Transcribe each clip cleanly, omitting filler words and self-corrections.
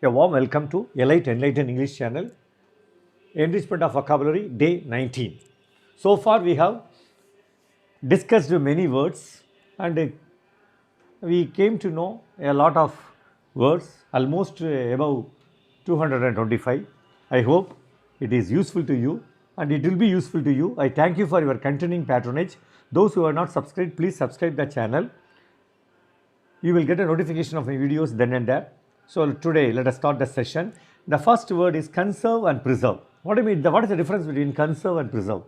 A warm welcome to Elite Enlightened English channel, Enrichment of Vocabulary, day 19. So far we have discussed many words and we came to know a lot of words, almost above 225. I hope it is useful to you and it will be useful to you. I thank you for your continuing patronage. Those who are not subscribed, please subscribe the channel. You will get a notification of my videos then and there. So today let us start the session. The first word is conserve and preserve. What do you mean? What is the difference between conserve and preserve?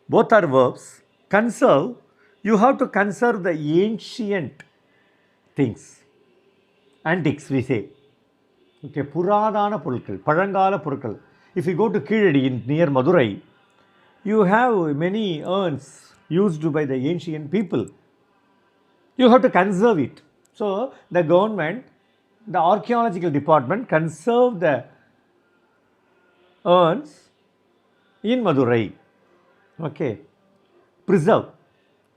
Both are verbs. Conserve, you have to conserve the ancient things. Antiques we say. Okay, புராதான பொருட்கள், பழங்கால பொருட்கள். If you go to Kizhadi near Madurai, you have many urns used by the ancient people. You have to conserve it. So the government, the archaeological department conserve the urns in Madurai. Okay. Preserve.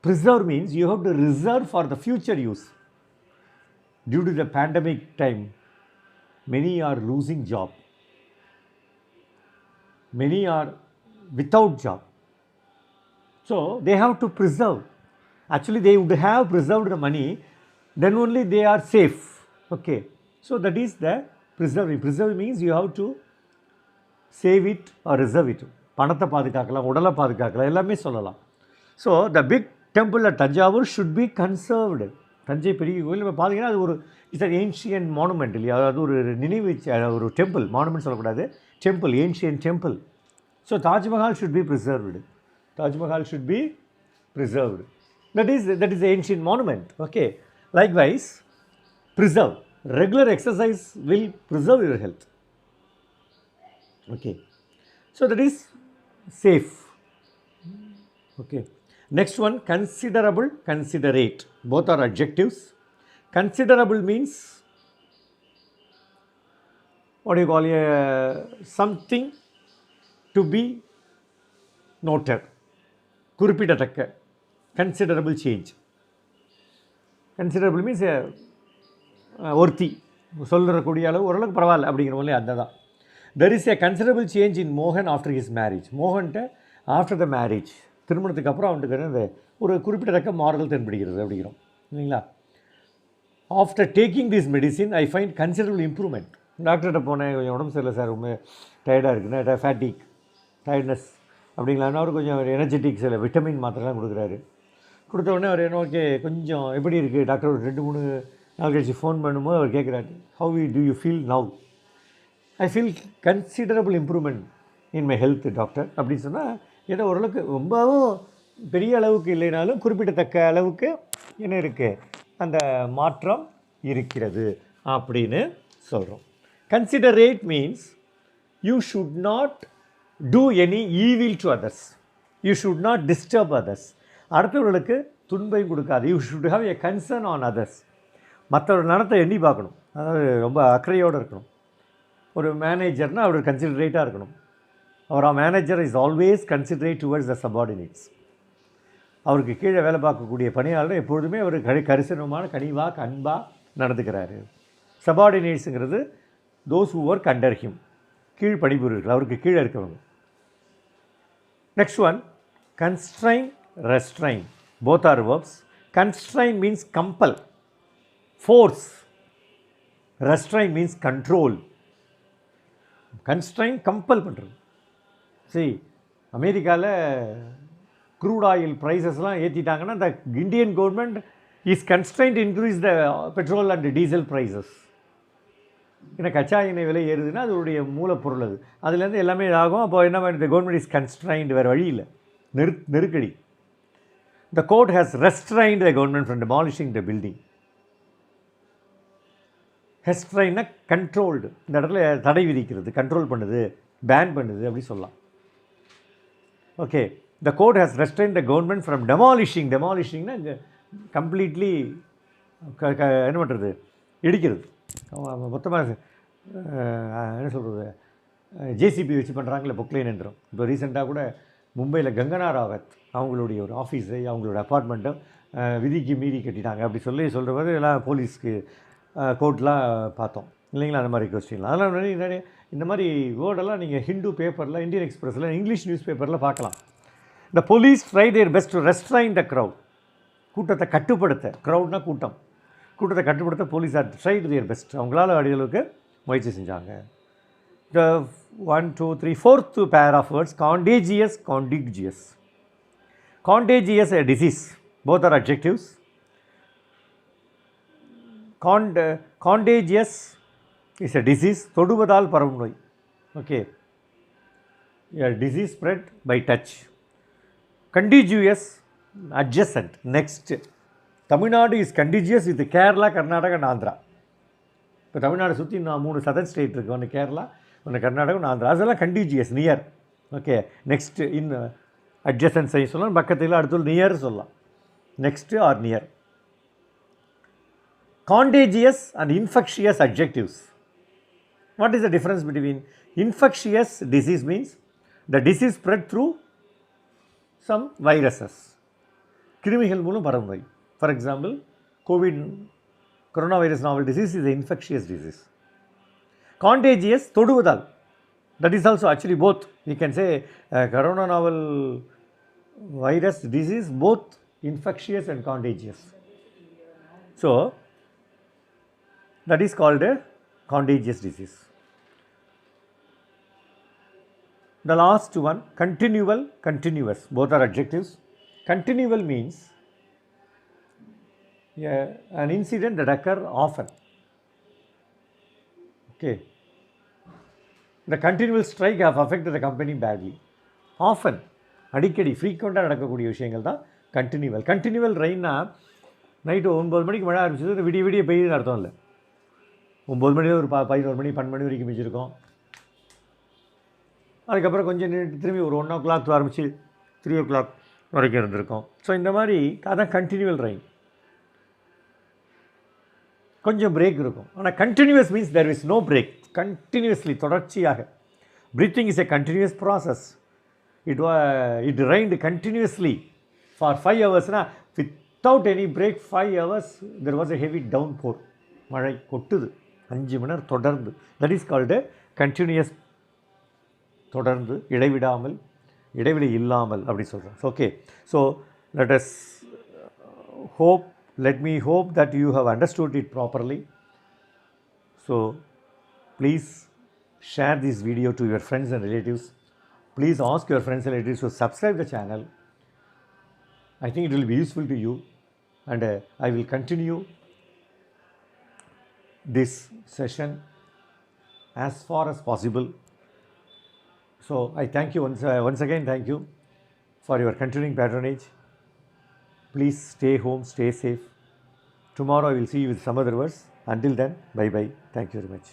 Preserve means you have to reserve for the future use. Due to the pandemic time, many are losing job. Many are without job. So they have to preserve. Actually, they would have preserved the money, then only they are safe. Okay. So that is the preserving. Preserve means you have to save it or reserve it. பணத்தை பாதுகாக்கலாம், உடலை பாதுகாக்கலாம், எல்லாமே சொல்லலாம். So the big temple at Thanjavur should be conserved. Thanjai பெரிய கோயில் நம்ம பார்த்தீங்கன்னா அது ஒரு இட்ஸ் அன் ஏன்ஷியன் மானுமெண்ட் இல்லையா, அது ஒரு நினைவு ஒரு டெம்பிள், மானுமெண்ட் சொல்லக்கூடாது, temple, ancient temple. So Taj Mahal should be preserved. Taj Mahal should be preserved. That is the ancient monument. Okay. Likewise, preserve. Regular exercise will preserve your health. Okay. So that is safe. Okay. Next one, considerable, considerate. Both are adjectives. Considerable means, what do you call something to be noted. குறிப்பிடத்தக்க. Considerable change. Considerable means ஒருத்தி சொல்லக்கூடிய அளவு ஓரளவுக்கு பரவாயில்ல அப்படிங்கிற மாதிரி அந்த தான். There is a considerable change in மோகன் ஆஃப்டர் ஹிஸ் மேரேஜ். மோகன்கிட்ட ஆஃப்டர் த மேரேஜ், திருமணத்துக்கு அப்புறம் அவனுக்கு ஒரு குறிப்பிடத்தக்க மாறுதல் தென்படுகிறது அப்படிங்கிறோம் இல்லைங்களா. After taking this medicine I find considerable improvement. டாக்டர்கிட்ட போனேன், கொஞ்சம் உடம்பு சரியில்லை சார், ரொம்ப டயர்டாக இருக்குன்னா, ஃபேட்டிக், டயர்ட்னஸ் அப்படிங்களான்னா அவர் கொஞ்சம் எனர்ஜெட்டிக் சில விட்டமின் மாத்திரைலாம் கொடுக்குறாரு. கொடுத்த உடனே அவர் என்ன, ஓகே கொஞ்சம் எப்படி இருக்குது டாக்டர், ஒரு 2-3 நாள் கழிச்சு ஃபோன் பண்ணும்போது அவர் கேட்குறாரு, how do you feel now? I feel considerable improvement in my health doctor அப்படின்னு சொன்னால், ஏதோ ஓரளவுக்கு ரொம்பவும் பெரிய அளவுக்கு இல்லைனாலும் குறிப்பிடத்தக்க அளவுக்கு என்ன இருக்குது, அந்த மாற்றம் இருக்கிறது அப்படின்னு சொல்கிறோம். Considerate means you should not do any evil to others. You should not disturb others. அடுத்தவர்களுக்கு துன்பம் கொடுக்காது. You should have a concern on others. மற்றவர் நடத்தை எண்ணி பார்க்கணும், அதாவது ரொம்ப அக்கறையோடு இருக்கணும். ஒரு மேனேஜர்னால் அவர் கன்சிடரேட்டாக இருக்கணும். அவர் manager is always considerate towards the subordinates. அவருக்கு கீழே வேலை பார்க்கக்கூடிய பணியாளர் எப்பொழுதுமே அவர் கரிசனமான கனிவாக அன்பாக நடந்துக்கிறாரு. சபார்டினேட்ஸுங்கிறது those who work under him, கீழ் பணிபுரியர்கள், அவருக்கு கீழே இருக்கவங்க. Next one, constrain, restrain. Both are verbs. Constrain means compel, force. Restrain means control. Constrain, compel பண்ணுறது. See, அமெரிக்காவில் க்ரூட் ஆயில் ப்ரைஸஸ்லாம் ஏற்றிட்டாங்கன்னா, the Indian government is constrained to increase the petrol and diesel prices. ஏன்னா கச்சா எண்ணெய் விலை ஏறுதுன்னா அதோடைய மூலப்பொருள் அது, அதுலேருந்து எல்லாமே ஆகும். அப்போ என்ன பண்ணுறது, கவர்மெண்ட் இஸ் கன்ஸ்ட்ரைன்டு, வேறு வழி இல்லை, நெருக்கடி. The court has restrained the government from demolishing the building. ரெஸ்ட்ரைன்னா கண்ட்ரோல்டு, இந்த இடத்துல தடை விதிக்கிறது, கண்ட்ரோல் பண்ணுது, பேன் பண்ணுது அப்படி சொல்லலாம். Okay. The court has restrained the government from demolishing. டெமாலிஷிங்னா இங்கே கம்ப்ளீட்லி என்ன பண்ணுறது, இடிக்கிறது. மொத்தமாக என்ன சொல்கிறது, ஜேசிபி வச்சு பண்ணுறாங்களே பொக்லைன் என்றும். இப்போ ரீசெண்டாக கூட மும்பையில் கங்கனா ராவத் அவங்களுடைய ஒரு ஆஃபீஸை, அவங்களோட அப்பார்ட்மெண்ட்டை விதிக்கு மீறி கட்டிட்டாங்க அப்படி சொல்கிறபோது எல்லாம் போலீஸ்க்கு கோர்ட்லாம் பார்த்தோம். இல்லைங்களா? அந்த மாதிரி கொஸ்டின்லாம் அதெல்லாம் நிறைய இந்த மாதிரி வேர்டெல்லாம் நீங்கள் ஹிந்து பேப்பரில், இந்தியன் எக்ஸ்பிரஸில், இங்கிலீஷ் நியூஸ் பேப்பரில் பார்க்கலாம். The police try their best to restrain the crowd. கூட்டத்தை கட்டுப்படுத்த, க்ரௌட்னா கூட்டம், கூட்டத்தை கட்டுப்படுத்த police are tried their best. அவங்களால அடிகளுக்கு முயற்சி செஞ்சாங்க. த 1 2 3 4th pair of words, contagious, contagious. Contagious, a disease. Both are adjectives. Contagious is a disease. தொடுவதால் பரவும் நோய். Okay. A disease spread by touch. Contiguous, adjacent. Next. Tamil Nadu is contiguous with Kerala, Karnataka and Andhra. இப்போ தமிழ்நாடு சுற்றி நான் 3 southern state இருக்குது. ஒன்று கேரளா, ஒன்று கர்நாடகா, ஒன்று ஆந்திரா. அதெல்லாம் contiguous, near. Okay. Next in adjacent சைன் சொல்லலாம், பக்கத்தில் அடுத்து நியர் சொல்லலாம். Next or near. Contagious and infectious adjectives. What is the difference between infectious disease means the disease spread through some viruses. கிருமிகள் மூலம் பரவும் நோய். For example, coronavirus novel disease is an infectious disease. Contagious, தொடுவதால். That is also actually both. We can say corona novel virus disease both infectious and contagious. So, that is called a contagious disease. The last one, continual, continuous. Both are adjectives. Continual means an incident that occurs often. Okay. The continual strike have affected the company badly. Often, அடிக்கடி ஃப்ரீக்வெண்ட்டாக நடக்கக்கூடிய விஷயங்கள் தான் continual. Continual ரெயின்னா night 9 மணிக்கு மழை ஆரம்பிச்சது விடிய விடிய பெய்யுதுன்னு அர்த்தம் இல்லை. 9 மணி ஒரு 11 மணி 12 மணி வரைக்கும் மிஞ்சிருக்கும். அதுக்கப்புறம் கொஞ்சம் திரும்பி ஒரு 1 o'clock ஆரம்பித்து 3 o'clock வரைக்கும் இருந்திருக்கும். ஸோ இந்த மாதிரி அதான் கண்டினியூவல் ரெயின். கொஞ்சம் பிரேக் இருக்கும். ஆனால் continuous means there is no break. Continuously, தொடர்ச்சியாக. Breathing is a continuous process. It rained continuously for 5 hours. Without any break, 5 hours, there was a heavy downpour. மழை கொட்டுது 5 மணி நேரம் தொடர்ந்து. That is called continuous. தொடர்ந்து, இடைவிடாமல், இடைவெளி இல்லாமல் அப்படி சொல்கிறோம். Okay. So let me hope that you have understood it properly. So please share this video to your friends and relatives. Please ask your friends and relatives to subscribe the channel. I think it will be useful to you, and I will continue this session as far as possible. So I thank you once again. Thank you for your continuing patronage. Please stay home, stay safe. Tomorrow I will see you with some other words. Until then, bye bye. Thank you very much.